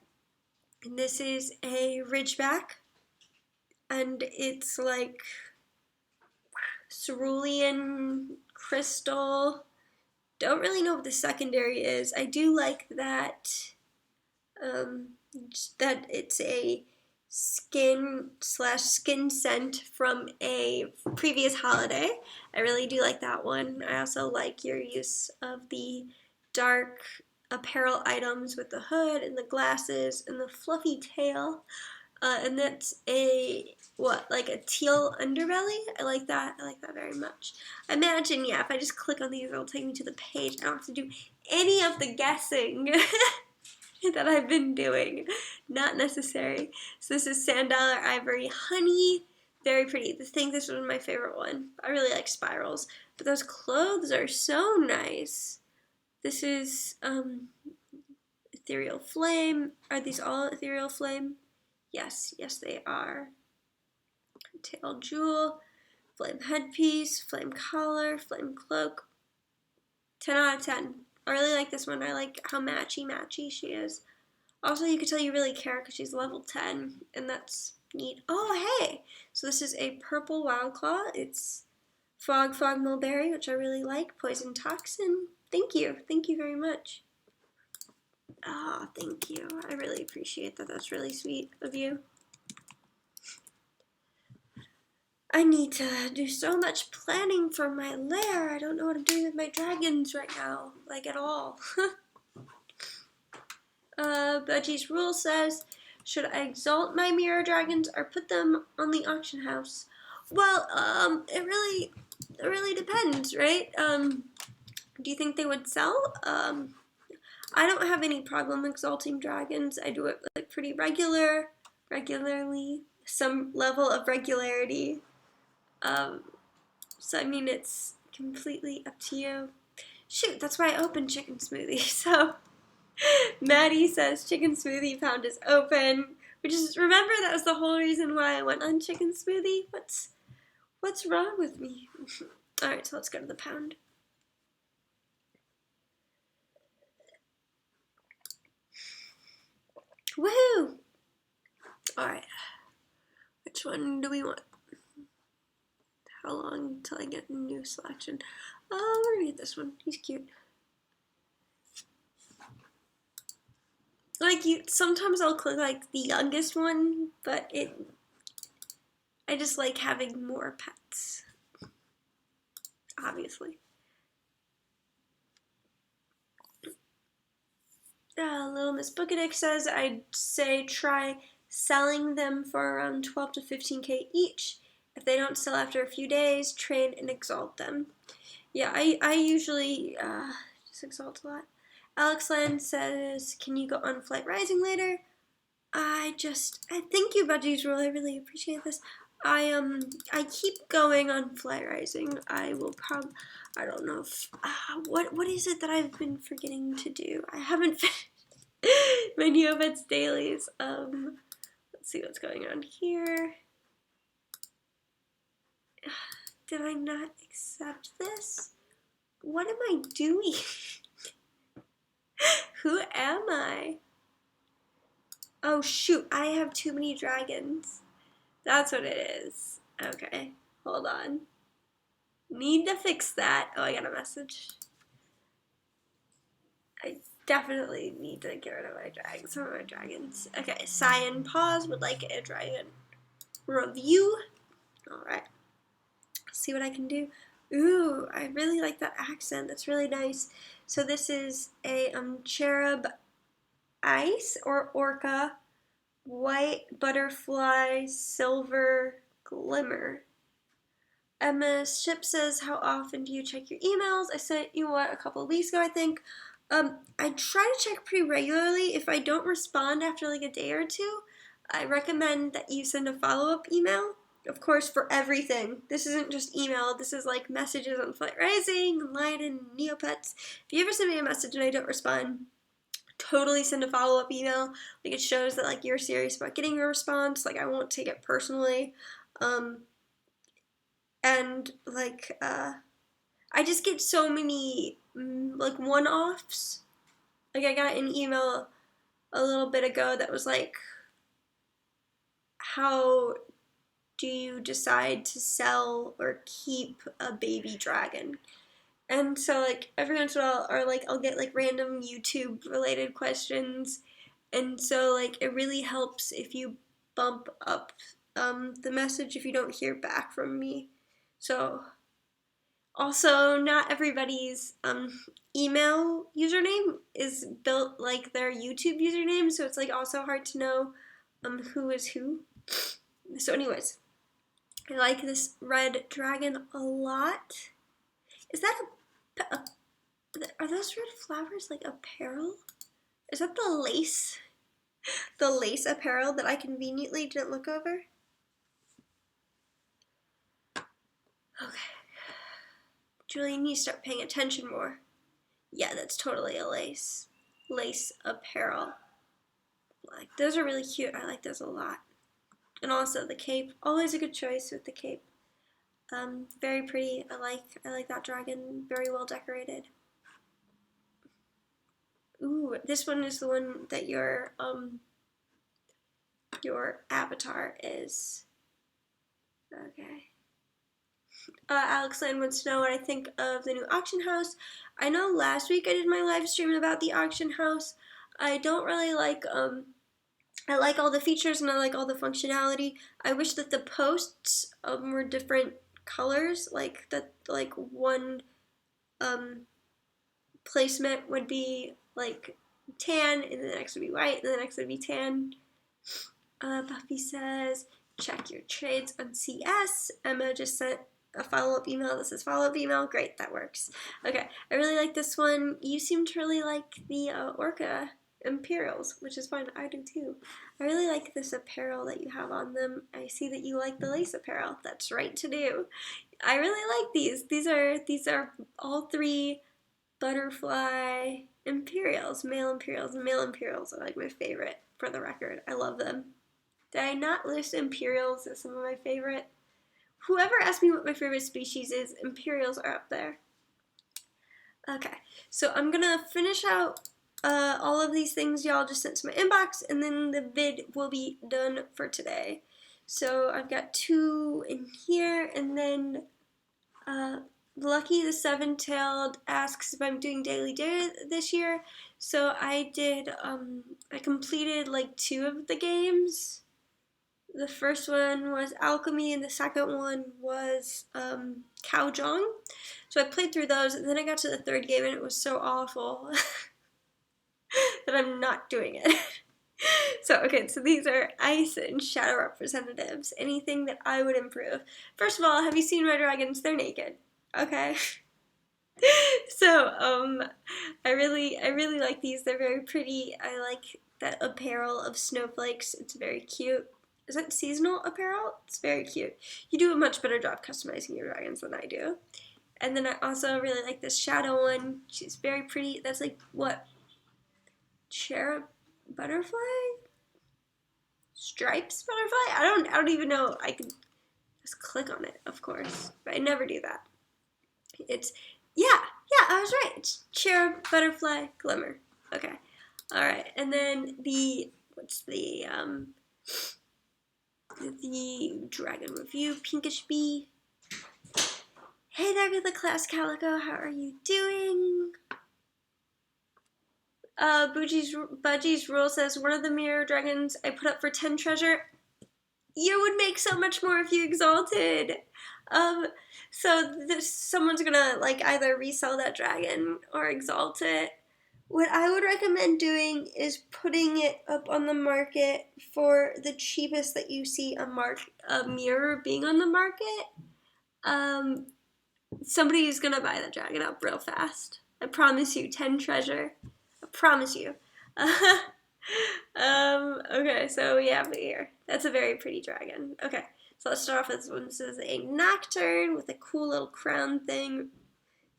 and this is a ridgeback, and it's like cerulean crystal. Don't really know what the secondary is. I do like that that it's a skin/skin scent from a previous holiday. I really do like that one. I also like your use of the dark apparel items with the hood and the glasses and the fluffy tail. And that's like a teal underbelly? I like that very much. Imagine, yeah, if I just click on these, it'll take me to the page. I don't have to do any of the guessing that I've been doing. Not necessary. So this is Sandalwood Ivory Honey. Very pretty. I think this was my favorite one. I really like spirals. But those clothes are so nice. This is Ethereal Flame. Are these all Ethereal Flame? Yes, they are. Tail Jewel, Flame Headpiece, Flame Collar, Flame Cloak. 10 out of 10. I really like this one. I like how matchy she is. Also, you can tell you really care because she's level 10, and that's neat. Oh, hey! So this is a purple Wild Claw. It's Fog Mulberry, which I really like. Poison Toxin. Thank you very much. Ah, thank you. I really appreciate that. That's really sweet of you. I need to do so much planning for my lair. I don't know what I'm doing with my dragons right now, like at all. Budgie's rule says, should I exalt my mirror dragons or put them on the auction house? Well, it really depends, right? Do you think they would sell? I don't have any problem exalting dragons. I do it like pretty regularly, some level of regularity. So I mean, it's completely up to you. Shoot, that's why I opened Chicken Smoothie. So Maddie says Chicken Smoothie Pound is open. Which is, remember, that was the whole reason why I went on Chicken Smoothie? What's wrong with me? Alright, so let's go to the pound. Woohoo! Alright. Which one do we want? How long until I get a new selection? Oh, we're gonna get this one. He's cute. Like, sometimes I'll click like the youngest one, but I just like having more pets. Obviously. Little Miss Bookadick says, I'd say try selling them for around 12 to 15k each. If they don't sell after a few days, train and exalt them. Yeah, I usually just exalt a lot. Alex Land says, can you go on Flight Rising later? I thank you, Budgie's Rule. I really appreciate this. I keep going on Flight Rising. I will I don't know if, what is it that I've been forgetting to do? I haven't finished my Neopets dailies. Let's see what's going on here. Did I not accept this? What am I doing? Who am I? Oh shoot, I have too many dragons. That's what it is. Okay, hold on. Need to fix that. Oh, I got a message. I definitely need to get rid of some of my dragons. Okay, Cyan Paws would like a dragon review. Alright. See what I can do. Ooh, I really like that accent. That's really nice. So this is a cherub ice or orca, white butterfly, silver glimmer. Emma Ship says, how often do you check your emails? I sent you a couple of weeks ago, I think. I try to check pretty regularly. If I don't respond after like a day or two, I recommend that you send a follow-up email. Of course, for everything. This isn't just email. This is like messages on Flight Rising, Leiden, Neopets. If you ever send me a message and I don't respond, totally send a follow-up email. Like, it shows that like you're serious about getting a response. Like, I won't take it personally. And like I just get so many like one-offs. Like, I got an email a little bit ago that was like, how do you decide to sell or keep a baby dragon? And so like every once in a while, or like I'll get like random YouTube related questions, and so like it really helps if you bump up the message if you don't hear back from me. So also, not everybody's email username is built like their YouTube username, so it's like also hard to know who is who. So anyways, I like this red dragon a lot. Is that are those red flowers like apparel? Is that the lace? The lace apparel that I conveniently didn't look over? Okay. Julie, you need to start paying attention more. Yeah, that's totally a lace. Lace apparel. Like, those are really cute. I like those a lot. And also the cape. Always a good choice with the cape. Very pretty. I like that dragon. Very well decorated. Ooh, this one is the one that your avatar is. Okay. Alex Land wants to know what I think of the new auction house. I know last week I did my live stream about the auction house. I don't really like, I like all the features and I like all the functionality. I wish that the posts were different colors, like that, like one placement would be like tan, and the next would be white, and the next would be tan. Buffy says, check your trades on CS. Emma just sent a follow-up email that says follow-up email. Great, that works. Okay, I really like this one. You seem to really like the Orca Imperials, which is fine. I do too. I really like this apparel that you have on them. I see that you like the lace apparel. That's right to do. I really like these. These are all three butterfly Imperials, male Imperials, and male Imperials are like my favorite, for the record. I love them. Did I not list Imperials as some of my favorite? Whoever asked me what my favorite species is, Imperials are up there. Okay, so I'm gonna finish out all of these things y'all just sent to my inbox, and then the vid will be done for today. So I've got 2 in here, and then Lucky the Seven-Tailed asks if I'm doing daily data this year. So I did, I completed like 2 of the games. The first one was Alchemy, and the second one was Kaojong. So I played through those, and then I got to the 3rd game, and it was so awful that I'm not doing it. So, okay, so these are Ice and Shadow representatives. Anything that I would improve. First of all, have you seen my dragons? They're naked. Okay. So, I really like these. They're very pretty. I like that apparel of snowflakes. It's very cute. Is that seasonal apparel? It's very cute. You do a much better job customizing your dragons than I do. And then I also really like this shadow one. She's very pretty. That's like, what? Cherub butterfly? Stripes butterfly? I don't even know. I could just click on it, of course. But I never do that. It's, yeah, I was right. It's cherub butterfly glimmer. Okay. Alright. And then what's the dragon review, Pinkish Bee. Hey there, good class Calico, how are you doing? Budgie's Rule says, one of the mirror dragons I put up for 10 treasure. You would make so much more if you exalted. So someone's gonna like either resell that dragon or exalt it. What I would recommend doing is putting it up on the market for the cheapest that you see a mirror being on the market. Somebody's gonna buy that dragon up real fast. I promise you, 10 treasure. I promise you. Okay, so we have it here. That's a very pretty dragon. Okay, so let's start off with this one. This is a nocturne with a cool little crown thing.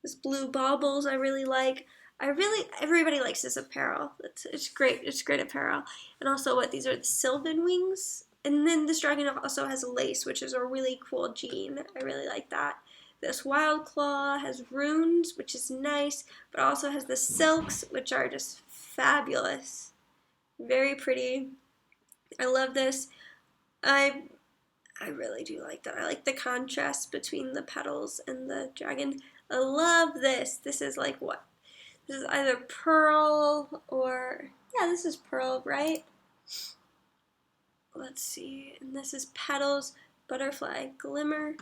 This blue baubles I really like. Everybody likes this apparel. It's great. It's great apparel. And also these are the Sylvan wings. And then this dragon also has lace, which is a really cool gene. I really like that. This Wild Claw has runes, which is nice, but also has the silks, which are just fabulous. Very pretty. I love this. I really do like that. I like the contrast between the petals and the dragon. I love this. This is like what? This is either pearl or, yeah, this is pearl, right? Let's see. And this is petals, butterfly, glimmer.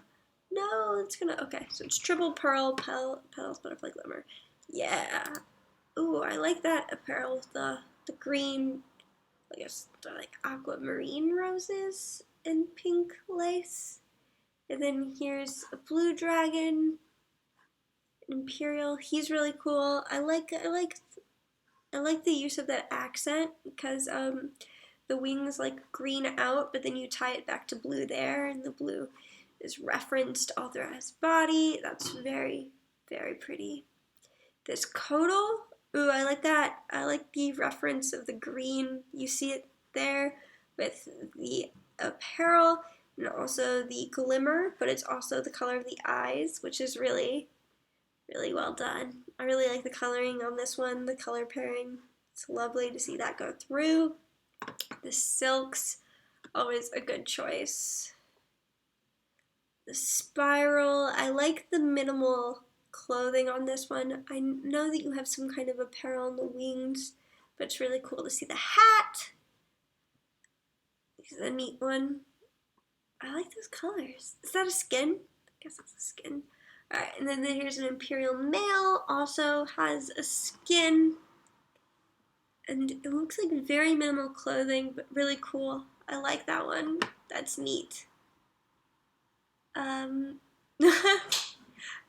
No, it's gonna, okay. So it's triple pearl, petals, butterfly, glimmer. Yeah. Ooh, I like that apparel with the green I guess they're like aquamarine roses and pink lace. And then here's a blue dragon, an imperial. He's really cool. I like the use of that accent because the wings like green out, but then you tie it back to blue there, and the blue is referenced all throughout his body. That's very, very pretty. This Kodal, ooh, I like that. I like the reference of the green. You see it there with the apparel and also the glimmer, but it's also the color of the eyes, which is really, really well done. I really like the coloring on this one, the color pairing. It's lovely to see that go through. The silks, always a good choice. The spiral, I like the minimal clothing on this one. I know that you have some kind of apparel on the wings, but it's really cool to see the hat. This is a neat one. I like those colors. Is that a skin? I guess it's a skin. Alright, and then here's an imperial male, also has a skin. And it looks like very minimal clothing, but really cool. I like that one. That's neat.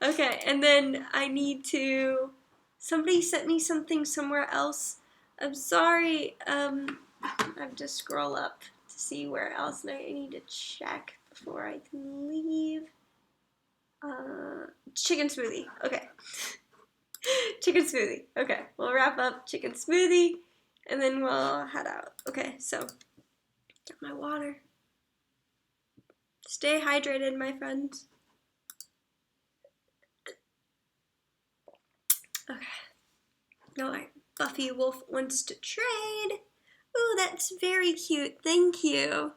Okay, and then I need to, somebody sent me something somewhere else. I'm sorry, I have to scroll up to see where else I need to check before I can leave. Chicken smoothie, okay. Chicken smoothie, okay. We'll wrap up chicken smoothie, and then we'll head out. Okay, so, get my water. Stay hydrated, my friends. Okay. Alright, Buffy Wolf wants to trade. Ooh, that's very cute. Thank you.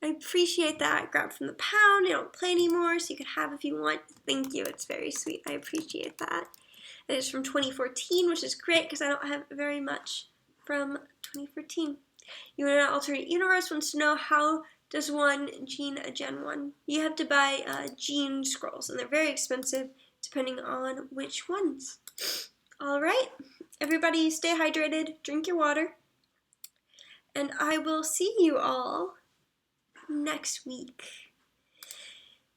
I appreciate that. Grab from the pound. I don't play anymore, so you can have if you want. Thank you. It's very sweet. I appreciate that. And it's from 2014, which is great because I don't have very much from 2014. You want an alternate universe wants to know how does one gene a Gen 1? You have to buy gene scrolls, and they're very expensive depending on which ones. Alright, everybody stay hydrated, drink your water, and I will see you all next week.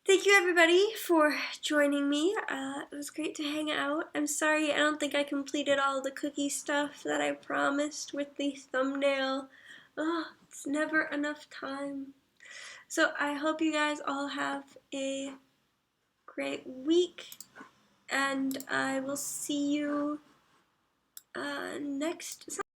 Thank you everybody for joining me. It was great to hang out. I'm sorry I don't think I completed all the cookie stuff that I promised with the thumbnail. Oh, it's never enough time. So I hope you guys all have a great week, and I will see you next